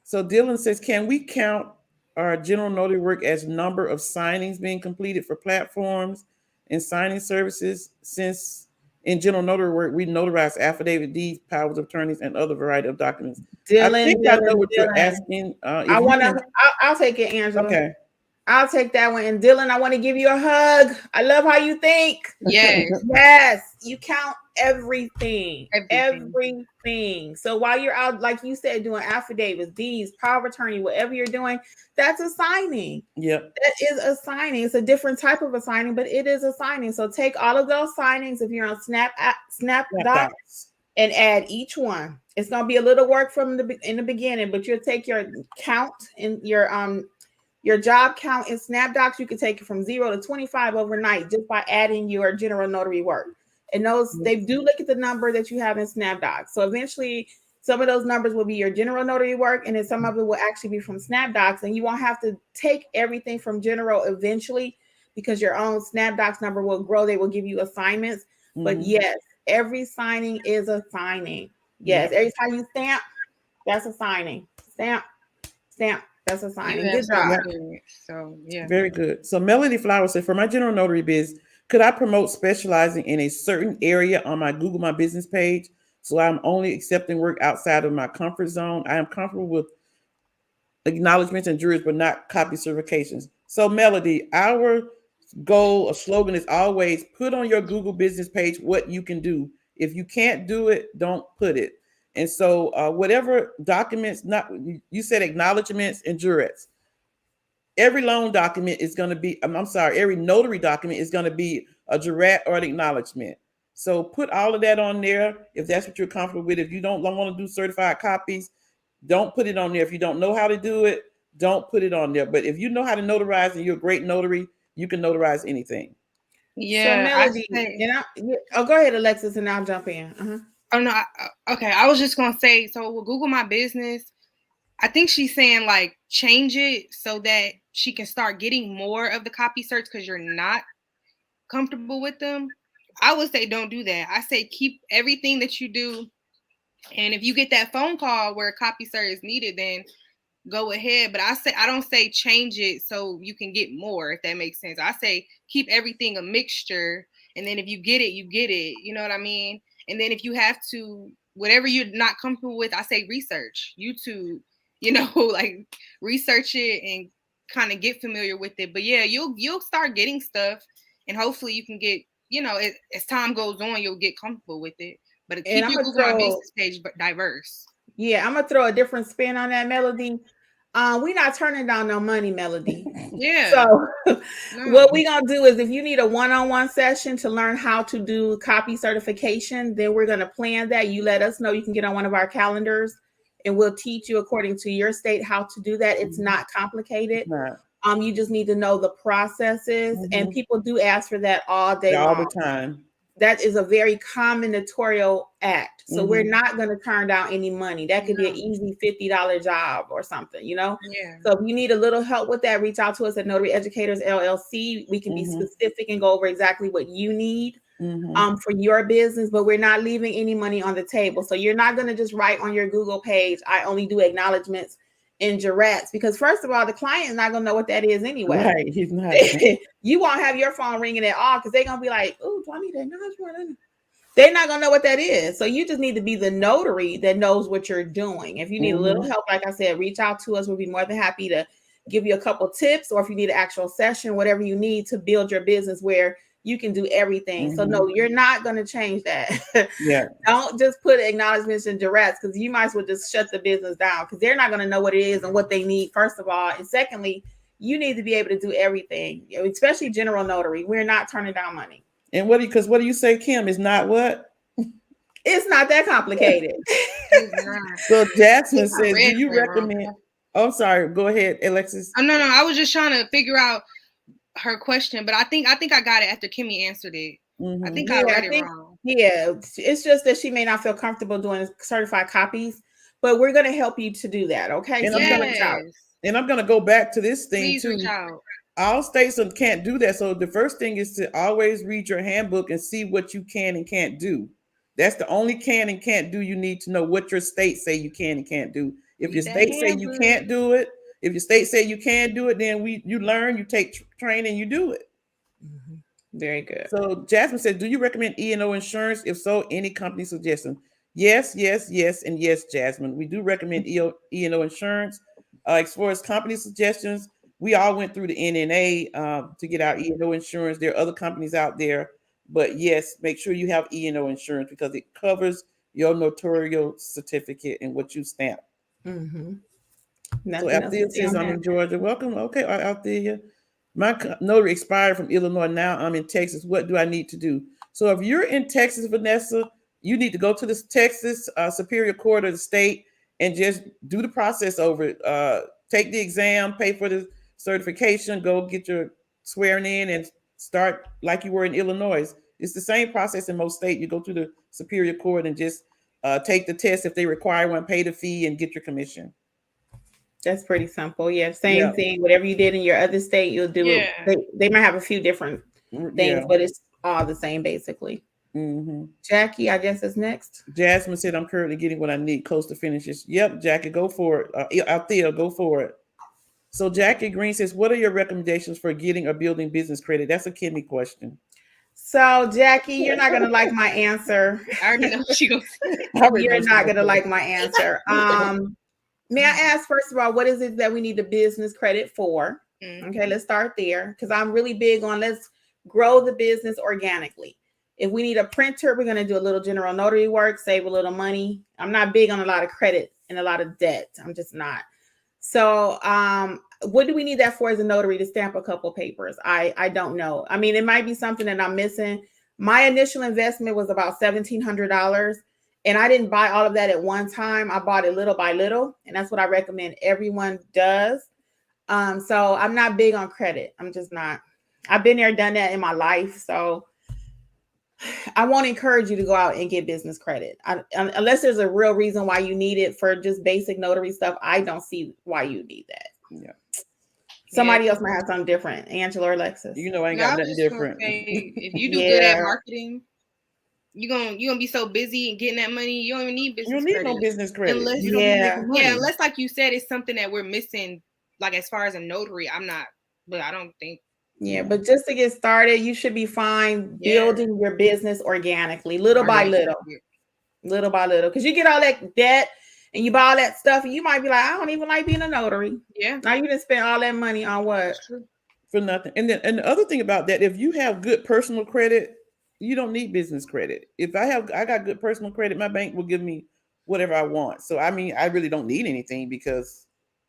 So Dylan says, can we count our general notary work as number of signings being completed for platforms and signing services? Since in general notary work, we notarize affidavit, deeds, powers of attorneys, and other variety of documents. I think I know what you're asking. I want to. I'll take it, Angela. Okay. I'll take that one. And Dylan, I want to give you a hug. I love how you think. Yes. Yes. You count everything. So while you're out, like you said, doing affidavits, deeds, power of attorney, whatever you're doing, that's a signing. Yep. That is a signing. It's a different type of a signing, but it is a signing. So take all of those signings if you're on SnapDocs and add each one. It's going to be a little work in the beginning, but you'll take your count in your job count in SnapDocs. You can take it from 0 to 25 overnight just by adding your general notary work. And they do look at the number that you have in SnapDocs. So eventually, some of those numbers will be your general notary work, and then some of it will actually be from SnapDocs. And you won't have to take everything from general eventually, because your own SnapDocs number will grow. They will give you assignments. Mm-hmm. But yes, every signing is a signing. Yes, every time you stamp, that's a signing. Stamp. That's a signing. Good job. So yeah, very good. So Melody Flower said, for my general notary biz, could I promote specializing in a certain area on my Google My Business page, so I'm only accepting work outside of my comfort zone? I am comfortable with acknowledgments and juries, but not copy certifications. So Melody, our goal or slogan is always put on your Google Business page what you can do. If you can't do it, don't put it. And so whatever documents, you said acknowledgments and jurats. Every loan document is going to be, every notary document is going to be a jurat or an acknowledgement. So put all of that on there if that's what you're comfortable with. If you don't want to do certified copies, don't put it on there. If you don't know how to do it, don't put it on there. But if you know how to notarize and you're a great notary, you can notarize anything. Yeah. So Melody, go ahead, Alexis, and I'll jump in. Uh-huh. Oh no, okay. I was just gonna say, so with Google My Business, I think she's saying like change it so that she can start getting more of the copy certs because you're not comfortable with them. I would say don't do that. I say keep everything that you do, and if you get that phone call where a copy cert is needed, then go ahead. But I don't say change it so you can get more, if that makes sense. I say keep everything a mixture, and then if you get it, you get it. You know what I mean? And then if you have to, whatever you're not comfortable with, I say research, YouTube, like research it and kind of get familiar with it. But yeah, you'll start getting stuff, and hopefully you can get, as time goes on, you'll get comfortable with it. But keep your Google My Business page diverse. Yeah, I'm gonna throw a different spin on that, Melody. We're not turning down no money, Melody. Yeah. So what we're gonna do is, if you need a one-on-one session to learn how to do copy certification, then we're gonna plan that. You let us know. You can get on one of our calendars, and we'll teach you according to your state how to do that. It's not complicated. You just need to know the processes, and people do ask for that all day long. All the time. That is a very common notarial act. So we're not going to turn down any money. That could be an easy $50 job or something, Yeah. So if you need a little help with that, reach out to us at Notary Educators LLC. We can be specific and go over exactly what you need for your business, but we're not leaving any money on the table. So you're not going to just write on your Google page, I only do acknowledgments and jurats, because first of all, the client is not going to know what that is anyway. Right, he's not. You won't have your phone ringing at all because they're going to be like, oh, do I need to acknowledge? They're not going to know what that is. So you just need to be the notary that knows what you're doing. If you need a little help, like I said, reach out to us. We'll be more than happy to give you a couple tips, or if you need an actual session, whatever you need to build your business where you can do everything. So no, you're not going to change that. Yeah. Don't just put acknowledgments and jurats, because you might as well just shut the business down, because they're not going to know what it is and what they need, first of all. And secondly, you need to be able to do everything, especially general notary. We're not turning down money. And what do you say, Kim? Is not what? It's not that complicated. So Jasmine says, do you recommend? Oh, I'm sorry. Go ahead, Alexis. No. I was just trying to figure out her question, but I think I got it after Kimmi answered it. I think I read it wrong. Yeah, it's just that she may not feel comfortable doing certified copies, but we're going to help you to do that. Okay. And I'm going to go back to this thing. Please too. reach out. All states can't do that. So the first thing is to always read your handbook and see what you can and can't do. That's the only can and can't do. You need to know what your state say you can and can't do. If your Read that state say you handbook. can't do it, if your state say you can do it, then you learn, you take training, you do it. Mm-hmm. Very good. So Jasmine said, do you recommend E&O insurance? If so, any company suggestion? Yes, yes, yes, and yes, Jasmine. We do recommend E&O insurance. As far as company suggestions, we all went through the NNA to get our E&O insurance. There are other companies out there, but yes, make sure you have E&O insurance because it covers your notarial certificate and what you stamp. Mm-hmm. So Nothing else to Althea say says, on I'm that. in Georgia. Welcome. Okay, Althea. My notary expired from Illinois. Now I'm in Texas. What do I need to do? So if you're in Texas, Vanessa, you need to go to the Texas Superior Court of the state and just do the process over. Take the exam, pay for the certification, go get your swearing in and start like you were in Illinois. It's the same process in most states. You go to the Superior Court and just take the test if they require one, pay the fee, and get your commission. That's pretty simple. Yeah, same Yeah. thing. Whatever you did in your other state, you'll do Yeah. it. They might have a few different things, Yeah. but it's all the same basically. Mm-hmm. Jackie, I guess is next. Jasmine said, I'm currently getting what I need close to finishes. Yep, Jackie, go for it. Althea, go for it. So Jackie Green says, what are your recommendations for getting or building business credit? That's a Kimmi question. So Jackie, you're not gonna like my answer. I already know what she goes. You're not gonna like my answer. May I ask first of all, what is it that we need the business credit for? Mm-hmm. Okay, let's start there because I'm really big on let's grow the business organically. If we need a printer, we're going to do a little general notary work, save a little money. I'm not big on a lot of credit and a lot of debt. I'm just not. So what do we need that for as a notary to stamp a couple papers? I don't know. I mean, it might be something that I'm missing. My initial investment was about $1,700. And I didn't buy all of that at one time. I bought it little by little. And that's what I recommend everyone does. So I'm not big on credit. I'm just not. I've been there, done that in my life. So I won't encourage you to go out and get business credit. Unless there's a real reason why you need it for just basic notary stuff. I don't see why you need that. Yeah. Somebody else might have something different. Angela or Alexis. You know, I ain't got nothing different. Say, if you do good at marketing, you're gonna be so busy and getting that money, you don't even need business credit. You don't need no business credit. Unless, you don't need to make money. Unless like you said, it's something that we're missing, like as far as a notary. But I don't think. Yeah, but just to get started, you should be fine building your business organically, little by little. Because you get all that debt and you buy all that stuff, and you might be like, I don't even like being a notary. Yeah. Now you just spend all that money on what? For nothing. And the other thing about that, if you have good personal credit, you don't need business credit. If I got good personal credit, my bank will give me whatever I want. So I mean, I really don't need anything because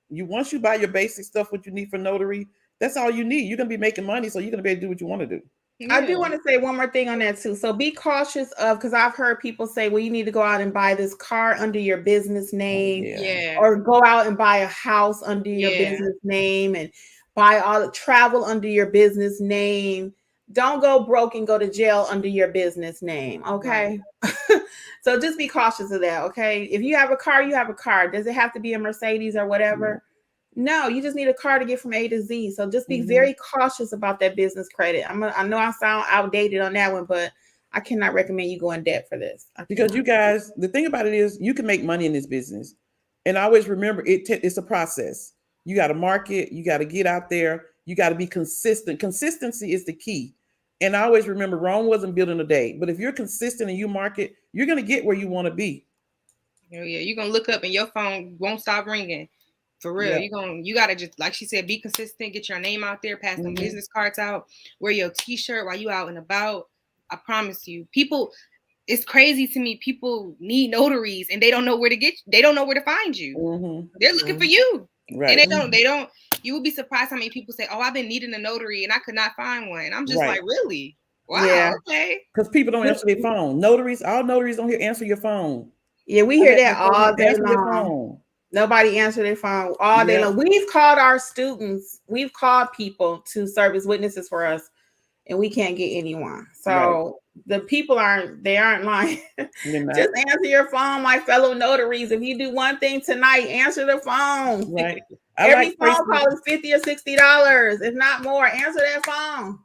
once you buy your basic stuff, what you need for notary, that's all you need. You're gonna be making money, so you're gonna be able to do what you want to do. Yeah. I do want to say one more thing on that too. So be cautious of, because I've heard people say, well, you need to go out and buy this car under your business name, or go out and buy a house under your business name, and buy all the travel under your business name. Don't go broke and go to jail under your business name. Okay. Right. So just be cautious of that. Okay. If you have a car, you have a car. Does it have to be a Mercedes or whatever? No, you just need a car to get from A to Z. So just be very cautious about that business credit. I know I sound outdated on that one, but I cannot recommend you go in debt for this. Because you guys, the thing about it is you can make money in this business. And always remember, it's a process. You got to market. You got to get out there. You got to be consistent. Consistency is the key. And I always remember, Rome wasn't built in a day. But if you're consistent and you market, you're going to get where you want to be. Oh, yeah, you're going to look up and your phone won't stop ringing. For real, you gotta just, like she said, be consistent, get your name out there, pass some business cards out, wear your t-shirt while you out and about. I promise you, people, it's crazy to me. People need notaries and they don't know where to find you. They're looking for you. Right. And they don't, you will be surprised how many people say, oh, I've been needing a notary and I could not find one. I'm just like, really? Wow. Okay. Because people don't answer their phone. All notaries don't answer your phone. Yeah, we hear that all day long. Nobody answered their phone all day long. We've called our students. We've called people to serve as witnesses for us, and we can't get anyone. So the people aren't lying. Just answer your phone, my fellow notaries. If you do one thing tonight, answer the phone. Right. Every phone call is $50 or $60, if not more. Answer that phone.